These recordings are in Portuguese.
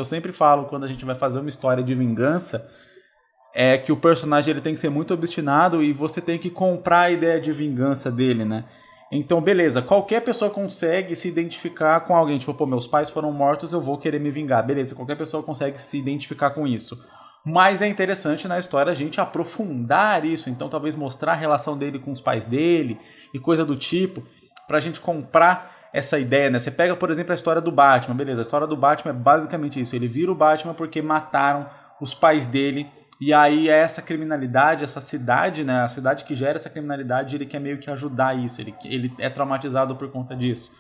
que eu sempre falo quando a gente vai fazer uma história de vingança é que o personagem ele tem que ser muito obstinado e você tem que comprar a ideia de vingança dele, né? Então, beleza, qualquer pessoa consegue se identificar com alguém. Tipo, pô, meus pais foram mortos, eu vou querer me vingar. Beleza, qualquer pessoa consegue se identificar com isso. Mas é interessante na história a gente aprofundar isso. Então, talvez mostrar a relação dele com os pais dele e coisa do tipo, pra gente comprar essa ideia, né? Você pega, por exemplo, a história do Batman. Beleza, a história do Batman é basicamente isso. Ele vira o Batman porque mataram os pais dele. E aí essa criminalidade, essa cidade, né, a cidade que gera essa criminalidade, ele quer meio que ajudar isso, ele é traumatizado por conta disso.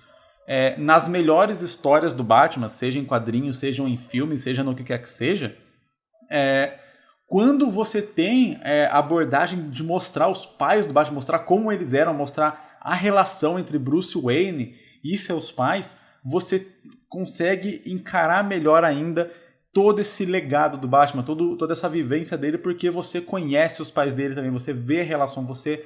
Nas melhores histórias do Batman, seja em quadrinhos, seja em filmes, seja no que quer que seja, quando você tem a abordagem de mostrar os pais do Batman, mostrar como eles eram, mostrar a relação entre Bruce Wayne e seus pais, você consegue encarar melhor ainda todo esse legado do Batman, toda essa vivência dele, porque você conhece os pais dele também, você vê a relação, você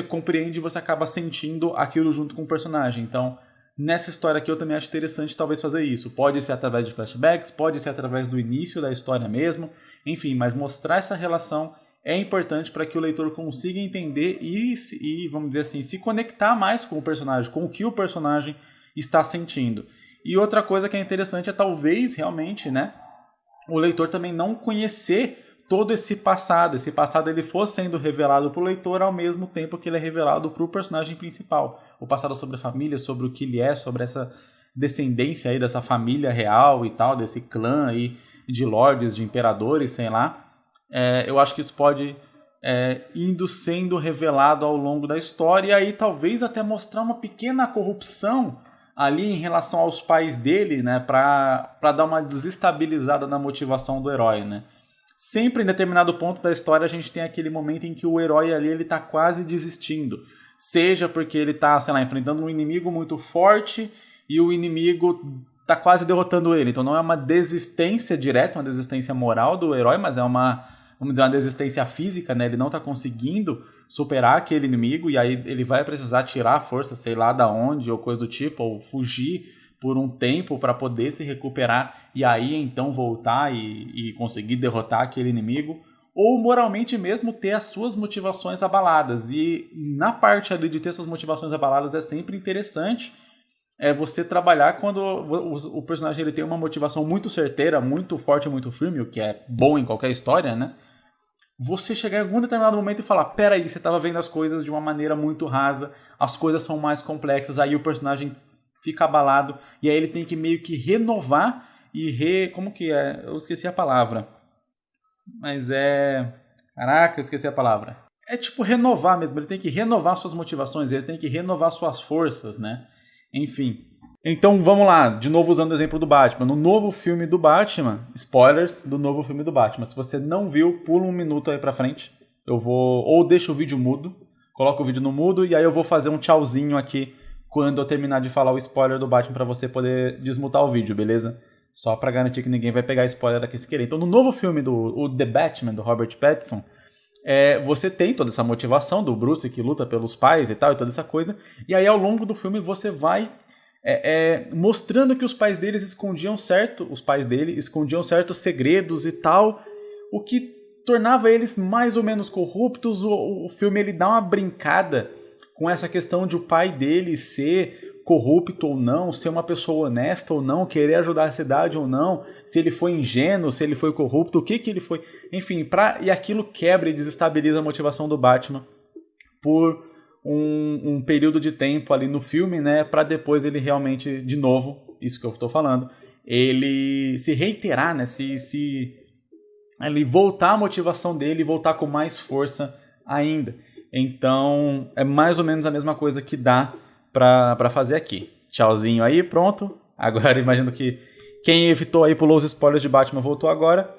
compreende e você acaba sentindo aquilo junto com o personagem. Então, nessa história aqui eu também acho interessante talvez fazer isso. Pode ser através de flashbacks, pode ser através do início da história mesmo, enfim, mas mostrar essa relação é importante para que o leitor consiga entender e, vamos dizer assim, se conectar mais com o personagem, com o que o personagem está sentindo. E outra coisa que é interessante é talvez realmente, né, o leitor também não conhecer todo esse passado. Esse passado ele for sendo revelado para o leitor ao mesmo tempo que ele é revelado para o personagem principal. O passado sobre a família, sobre o que ele é, sobre essa descendência aí dessa família real e tal, desse clã aí de lordes, de imperadores, sei lá. Eu acho que isso pode indo sendo revelado ao longo da história e aí talvez até mostrar uma pequena corrupção ali em relação aos pais dele, né, para dar uma desestabilizada na motivação do herói, né. Sempre em determinado ponto da história a gente tem aquele momento em que o herói ali ele tá quase desistindo, seja porque ele tá, sei lá, enfrentando um inimigo muito forte e o inimigo tá quase derrotando ele, então não é uma desistência direta, uma desistência moral do herói, mas é uma, vamos dizer, uma desistência física, né, ele não tá conseguindo superar aquele inimigo e aí ele vai precisar tirar a força, sei lá da onde ou coisa do tipo, ou fugir por um tempo para poder se recuperar e aí então voltar e conseguir derrotar aquele inimigo, ou moralmente mesmo ter as suas motivações abaladas. E na parte ali de ter suas motivações abaladas é sempre interessante você trabalhar quando o personagem ele tem uma motivação muito certeira, muito forte, muito firme, o que é bom em qualquer história, né? Você chegar em algum determinado momento e falar, peraí, você estava vendo as coisas de uma maneira muito rasa, as coisas são mais complexas, aí o personagem fica abalado, e aí ele tem que meio que renovar e como que é? Eu esqueci a palavra. Mas Caraca, eu esqueci a palavra. É tipo renovar mesmo, ele tem que renovar suas motivações, ele tem que renovar suas forças, né? Enfim. Então vamos lá, de novo usando o exemplo do Batman. No novo filme do Batman, spoilers do novo filme do Batman. Se você não viu, pula um minuto aí pra frente. Ou deixa o vídeo mudo, coloca o vídeo no mudo e aí eu vou fazer um tchauzinho aqui quando eu terminar de falar o spoiler do Batman pra você poder desmutar o vídeo, beleza? Só pra garantir que ninguém vai pegar spoiler aqui se querer. Então no novo filme do The Batman, do Robert Pattinson, você tem toda essa motivação do Bruce que luta pelos pais e tal, e toda essa coisa. E aí ao longo do filme você vai mostrando que os pais dele escondiam certos segredos e tal, o que tornava eles mais ou menos corruptos. O filme ele dá uma brincada com essa questão de o pai dele ser corrupto ou não, ser uma pessoa honesta ou não, querer ajudar a cidade ou não, se ele foi ingênuo, se ele foi corrupto, o que ele foi, enfim, e aquilo quebra e desestabiliza a motivação do Batman por um período de tempo ali no filme, né, para depois ele realmente, de novo, isso que eu estou falando, ele se reiterar, né, ele voltar a motivação dele e voltar com mais força ainda. Então, é mais ou menos a mesma coisa que dá pra fazer aqui. Tchauzinho aí, pronto. Agora, imagino que quem evitou aí, pulou os spoilers de Batman, voltou agora.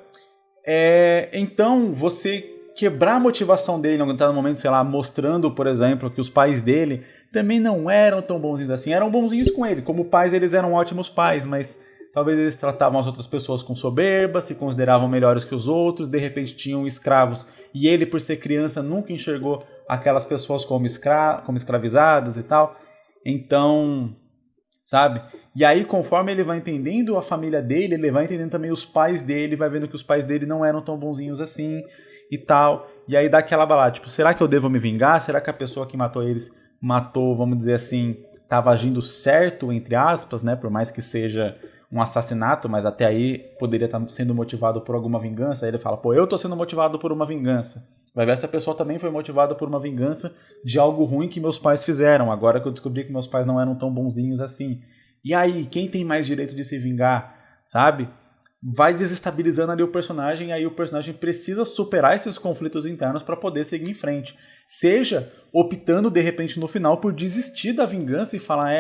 Então, você quebrar a motivação dele em algum determinado momento, sei lá, mostrando, por exemplo, que os pais dele também não eram tão bonzinhos assim. Eram bonzinhos com ele. Como pais, eles eram ótimos pais, mas talvez eles tratavam as outras pessoas com soberba, se consideravam melhores que os outros, de repente tinham escravos, e ele, por ser criança, nunca enxergou aquelas pessoas como escravizadas e tal. Então, sabe? E aí, conforme ele vai entendendo a família dele, ele vai entendendo também os pais dele, vai vendo que os pais dele não eram tão bonzinhos assim e tal. E aí dá aquela balada, tipo, será que eu devo me vingar? Será que a pessoa que matou eles matou, vamos dizer assim, estava agindo certo, entre aspas, né? Por mais que seja um assassinato, mas até aí poderia estar sendo motivado por alguma vingança. Aí ele fala, pô, eu tô sendo motivado por uma vingança. Vai ver, essa pessoa também foi motivada por uma vingança de algo ruim que meus pais fizeram, agora que eu descobri que meus pais não eram tão bonzinhos assim. E aí, quem tem mais direito de se vingar, sabe? Vai desestabilizando ali o personagem, e aí o personagem precisa superar esses conflitos internos para poder seguir em frente. Seja optando, de repente, no final, por desistir da vingança e falar,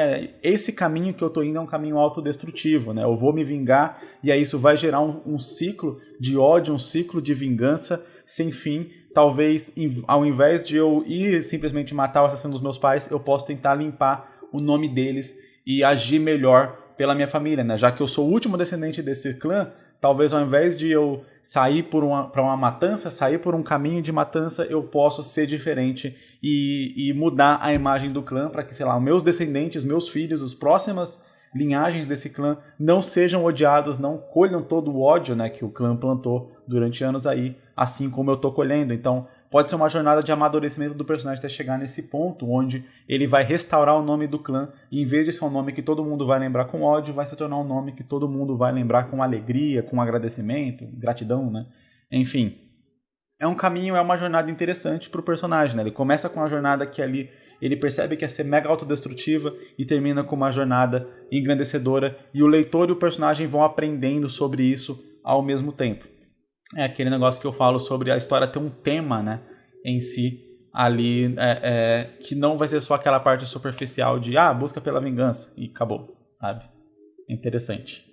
esse caminho que eu tô indo é um caminho autodestrutivo, né? Eu vou me vingar, e aí isso vai gerar um ciclo de ódio, um ciclo de vingança sem fim. Talvez, ao invés de eu ir simplesmente matar o assassino dos meus pais, eu posso tentar limpar o nome deles e agir melhor pela minha família, né? Já que eu sou o último descendente desse clã, talvez ao invés de eu sair para uma matança, sair por um caminho de matança, eu posso ser diferente e mudar a imagem do clã para que, sei lá, meus descendentes, meus filhos, as próximas linhagens desse clã não sejam odiados, não colham todo o ódio, né, que o clã plantou durante anos aí, assim como eu tô colhendo. Então, pode ser uma jornada de amadurecimento do personagem até chegar nesse ponto, onde ele vai restaurar o nome do clã, e em vez de ser um nome que todo mundo vai lembrar com ódio, vai se tornar um nome que todo mundo vai lembrar com alegria, com agradecimento, gratidão, né? Enfim, é um caminho, é uma jornada interessante pro personagem, né? Ele começa com uma jornada que ali ele percebe que ia ser mega autodestrutiva e termina com uma jornada engrandecedora, e o leitor e o personagem vão aprendendo sobre isso ao mesmo tempo. É aquele negócio que eu falo sobre a história ter um tema, né, em si, ali, que não vai ser só aquela parte superficial de, busca pela vingança, e acabou, sabe? É interessante.